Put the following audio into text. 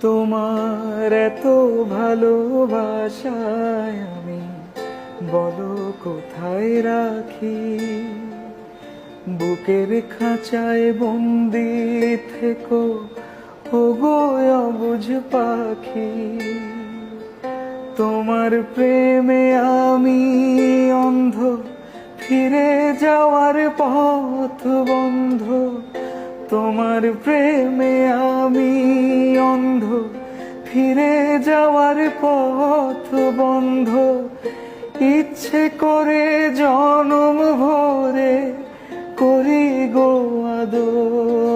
তোমার এত ভালোবাসায় আমি বলো কোথায় রাখি। বুকের খাঁচায় বন্দি থেকো ওগো অবুঝ পাখি। তোমার প্রেমে আমি অন্ধ, ফিরে যাওয়ার পথ বন্ধ। তোমার প্রেমে আমি অন্ধ, ফিরে যাওয়ার পথ বন্ধ। ইচ্ছে করে জনম ভরে করি গো আদর।